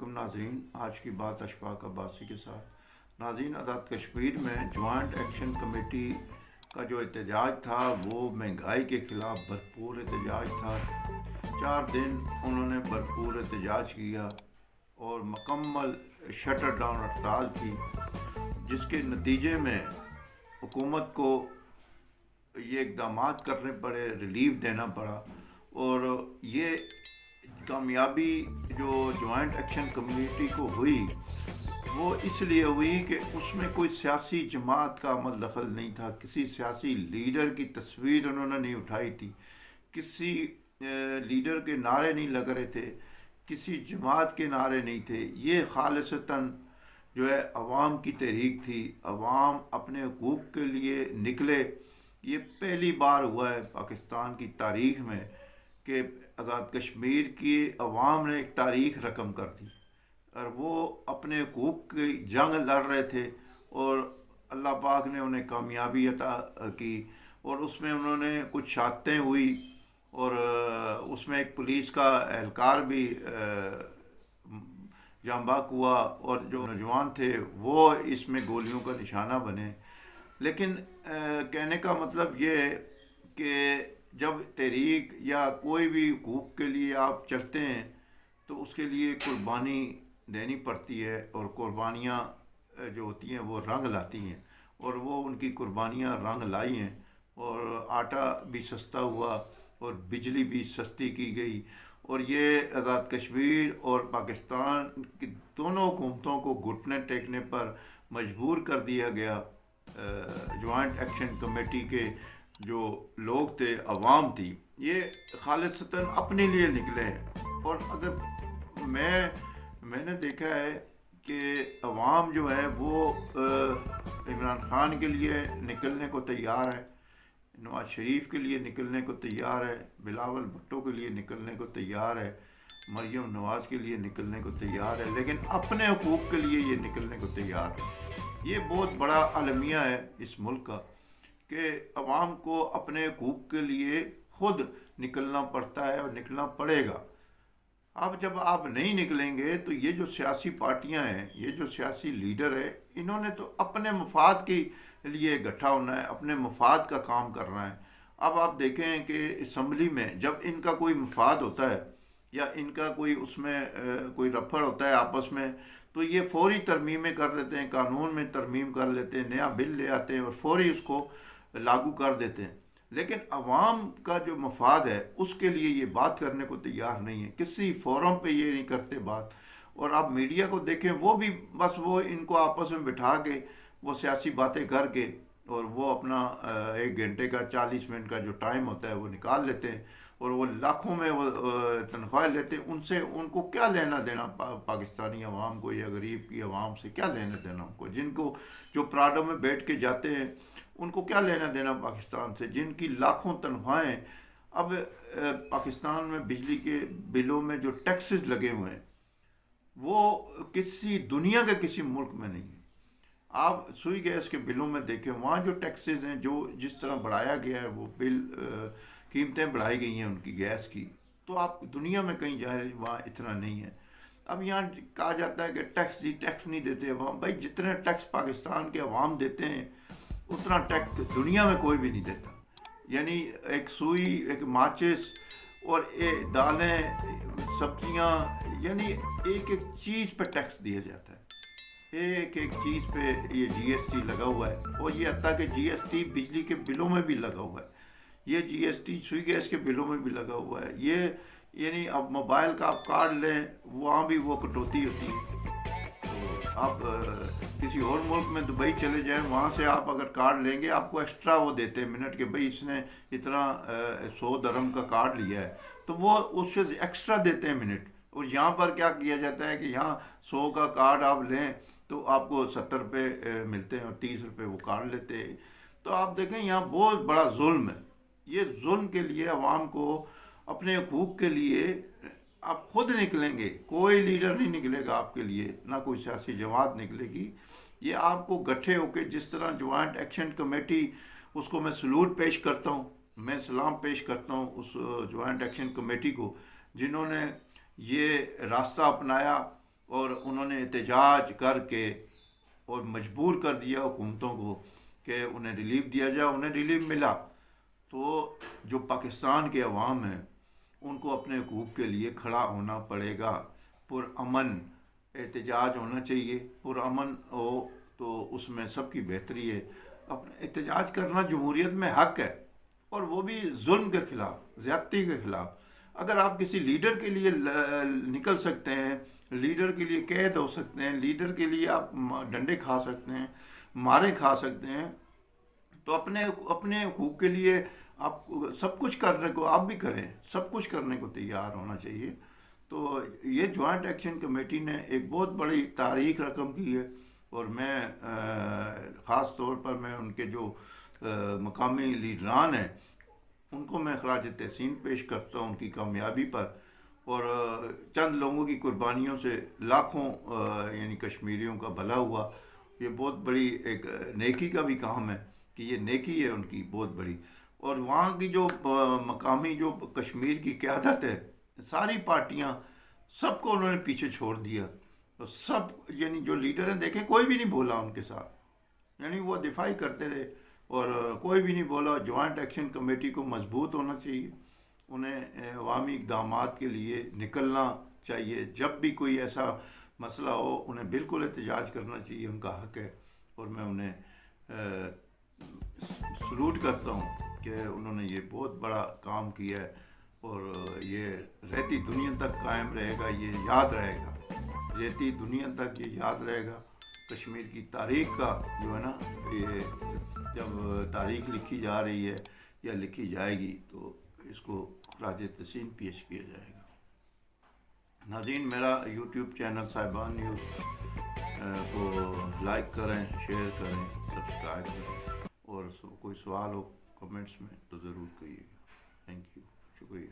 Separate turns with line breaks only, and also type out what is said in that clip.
علیکم ناظرین، آج کی بات اشفاق عباسی کے ساتھ۔ ناظرین، آزاد کشمیر میں جوائنٹ ایکشن کمیٹی کا جو احتجاج تھا وہ مہنگائی کے خلاف بھرپور احتجاج تھا۔ 4 دن انہوں نے بھرپور احتجاج کیا اور مکمل شٹر ڈاؤن ہڑتال تھی، جس کے نتیجے میں حکومت کو یہ اقدامات کرنے پڑے، ریلیف دینا پڑا۔ اور یہ کامیابی جو جوائنٹ ایکشن کمیونٹی کو ہوئی وہ اس لیے ہوئی کہ اس میں کوئی سیاسی جماعت کا عمل دخل نہیں تھا، کسی سیاسی لیڈر کی تصویر انہوں نے نہیں اٹھائی تھی، کسی لیڈر کے نعرے نہیں لگ رہے تھے، کسی جماعت کے نعرے نہیں تھے۔ یہ خالصتاً جو ہے عوام کی تحریک تھی، عوام اپنے حقوق کے لیے نکلے۔ یہ پہلی بار ہوا ہے پاکستان کی تاریخ میں کہ آزاد کشمیر کی عوام نے ایک تاریخ رقم کر دی، اور وہ اپنے حقوق کی جنگ لڑ رہے تھے، اور اللہ پاک نے انہیں کامیابی عطا کی۔ اور اس میں انہوں نے کچھ شہادتیں ہوئی، اور اس میں ایک پولیس کا اہلکار بھی جاں بحق ہوا، اور جو نوجوان تھے وہ اس میں گولیوں کا نشانہ بنے۔ لیکن کہنے کا مطلب یہ ہے کہ جب تحریک یا کوئی بھی حقوق کے لیے آپ چلتے ہیں تو اس کے لیے قربانی دینی پڑتی ہے، اور قربانیاں جو ہوتی ہیں وہ رنگ لاتی ہیں، اور وہ ان کی قربانیاں رنگ لائی ہیں۔ اور آٹا بھی سستا ہوا اور بجلی بھی سستی کی گئی، اور یہ آزاد کشمیر اور پاکستان کی دونوں حکومتوں کو گھٹنے ٹیکنے پر مجبور کر دیا گیا۔ جوائنٹ ایکشن کمیٹی کے جو لوگ تھے، عوام تھی، یہ خالصتاً اپنے لیے نکلے ہیں۔ اور اگر میں نے دیکھا ہے کہ عوام جو ہے وہ عمران خان کے لیے نکلنے کو تیار ہے، نواز شریف کے لیے نکلنے کو تیار ہے، بلاول بھٹو کے لیے نکلنے کو تیار ہے، مریم نواز کے لیے نکلنے کو تیار ہے، لیکن اپنے حقوق کے لیے یہ نکلنے کو تیار ہے۔ یہ بہت بڑا المیہ ہے اس ملک کا کہ عوام کو اپنے حقوق کے لیے خود نکلنا پڑتا ہے، اور نکلنا پڑے گا۔ اب جب آپ نہیں نکلیں گے تو یہ جو سیاسی پارٹیاں ہیں، یہ جو سیاسی لیڈر ہے، انہوں نے تو اپنے مفاد کے لیے اکٹھا ہونا ہے، اپنے مفاد کا کام کرنا ہے۔ اب آپ دیکھیں کہ اسمبلی میں جب ان کا کوئی مفاد ہوتا ہے یا ان کا کوئی اس میں کوئی رفڑ ہوتا ہے آپس میں، تو یہ فوری ترمیمیں کر لیتے ہیں، قانون میں ترمیم کر لیتے ہیں، نیا بل لے آتے ہیں اور فوری اس کو لاگو کر دیتے ہیں۔ لیکن عوام کا جو مفاد ہے اس کے لیے یہ بات کرنے کو تیار نہیں ہے، کسی فورم پہ یہ نہیں کرتے بات۔ اور آپ میڈیا کو دیکھیں، وہ بھی بس وہ ان کو آپس میں بٹھا کے وہ سیاسی باتیں کر کے، اور وہ اپنا 1 گھنٹے کا 40 منٹ کا جو ٹائم ہوتا ہے وہ نکال لیتے ہیں، اور وہ لاکھوں میں وہ تنخواہ لیتے ہیں۔ ان کو کیا لینا دینا پاکستانی عوام کو، یا غریب کی عوام سے کیا لینا دینا ان کو، جن کو جو پراڈو میں بیٹھ کے جاتے ہیں ان کو کیا لینا دینا پاکستان سے، جن کی لاکھوں تنخواہیں۔ اب پاکستان میں بجلی کے بلوں میں جو ٹیکسز لگے ہوئے ہیں وہ کسی دنیا کے کسی ملک میں نہیں ہیں۔ آپ سوئی گیس کے بلوں میں دیکھیں، وہاں جو ٹیکسز ہیں، جو جس طرح بڑھایا گیا ہے وہ بل، قیمتیں بڑھائی گئی ہیں ان کی گیس کی، تو آپ دنیا میں کہیں جائیں وہاں اتنا نہیں ہے۔ اب یہاں کہا جاتا ہے کہ ٹیکس نہیں دیتے عوام۔ بھائی، جتنے ٹیکس پاکستان کے عوام دیتے ہیں اتنا ٹیکس دنیا میں کوئی بھی نہیں دیتا۔ یعنی ایک سوئی، ایک ماچس اور دالیں، سبزیاں، یعنی ایک ایک چیز پہ ٹیکس دیا جاتا ہے، ایک ایک چیز پہ یہ جی ایس ٹی لگا ہوا ہے۔ اور یہ حتیٰ کہ جی ایس ٹی بجلی کے بلوں میں بھی لگا ہوا ہے، یہ جی ایس ٹی سوئی گیس کے بلوں میں بھی لگا ہوا ہے۔ یہ یعنی اب موبائل کا آپ کارڈ لیں وہاں بھی وہ کٹوتی ہوتی ہے۔ تو آپ کسی اور ملک میں دبئی چلے جائیں، وہاں سے آپ اگر کارڈ لیں گے آپ کو ایکسٹرا وہ دیتے ہیں منٹ کے، بھائی اس نے اتنا 100 درہم کا کارڈ لیا ہے تو وہ اس سے ایکسٹرا دیتے ہیں منٹ۔ اور یہاں پر کیا کیا جاتا ہے کہ یہاں 100 کا کارڈ آپ لیں تو آپ کو 70 روپے ملتے ہیں، اور 30 روپے وہ کارڈ لیتے ہیں۔ تو آپ دیکھیں یہاں بہت بڑا ظلم ہے۔ یہ ظلم کے لیے عوام کو اپنے حقوق کے لیے آپ خود نکلیں گے، کوئی لیڈر نہیں نکلے گا آپ کے لیے، نہ کوئی سیاسی جماعت نکلے گی۔ یہ آپ کو گٹھے ہو کے، جس طرح جوائنٹ ایکشن کمیٹی، اس کو میں سلوٹ پیش کرتا ہوں، میں سلام پیش کرتا ہوں اس جوائنٹ ایکشن کمیٹی کو، جنہوں نے یہ راستہ اپنایا اور انہوں نے احتجاج کر کے اور مجبور کر دیا حکومتوں کو کہ انہیں ریلیف دیا جائے. انہیں ریلیف ملا تو جو پاکستان کے عوام ہیں ان کو اپنے حقوق کے لیے کھڑا ہونا پڑے گا. پرامن احتجاج ہونا چاہیے. پرامن ہو تو اس میں سب کی بہتری ہے. اپنا احتجاج کرنا جمہوریت میں حق ہے، اور وہ بھی ظلم کے خلاف، زیادتی کے خلاف. اگر آپ کسی لیڈر کے لیے نکل سکتے ہیں، لیڈر کے لیے قید ہو سکتے ہیں، لیڈر کے لیے آپ ڈنڈے کھا سکتے ہیں، مارے کھا سکتے ہیں، تو اپنے حقوق کے لیے آپ سب کچھ کرنے کو آپ بھی کریں. سب کچھ کرنے کو تیار ہونا چاہیے. تو یہ جوائنٹ ایکشن کمیٹی نے ایک بہت بڑی تاریخ رقم کی ہے، اور میں خاص طور پر میں ان کے جو مقامی لیڈران ہیں ان کو میں خراج تحسین پیش کرتا ہوں ان کی کامیابی پر. اور چند لوگوں کی قربانیوں سے لاکھوں یعنی کشمیریوں کا بھلا ہوا. یہ بہت بڑی ایک نیکی کا بھی کام ہے کہ یہ نیکی ہے ان کی بہت بڑی. اور وہاں کی جو مقامی جو کشمیر کی قیادت ہے، ساری پارٹیاں، سب کو انہوں نے پیچھے چھوڑ دیا. تو سب یعنی جو لیڈر ہیں دیکھیں کوئی بھی نہیں بولا ان کے ساتھ، یعنی وہ دفاعی کرتے رہے اور کوئی بھی نہیں بولا. جوائنٹ ایکشن کمیٹی کو مضبوط ہونا چاہیے. انہیں عوامی اقدامات کے لیے نکلنا چاہیے. جب بھی کوئی ایسا مسئلہ ہو انہیں بالکل احتجاج کرنا چاہیے، ان کا حق ہے. اور میں انہیں سلوٹ کرتا ہوں کہ انہوں نے یہ بہت بڑا کام کیا ہے، اور یہ رہتی دنیا تک قائم رہے گا. یہ یاد رہے گا، رہتی دنیا تک یہ یاد رہے گا. کشمیر کی تاریخ کا جو ہے نا، یہ جب تاریخ لکھی جا رہی ہے یا لکھی جائے گی تو اس کو خراج تحسین پیش کیا جائے گا. ناظرین، میرا یوٹیوب چینل صاحبان نیوز کو لائک کریں، شیئر کریں، سبسکرائب کریں، اور کوئی سوال ہو کمنٹس میں تو ضرور کریے گا. تھینک یو، شکریہ.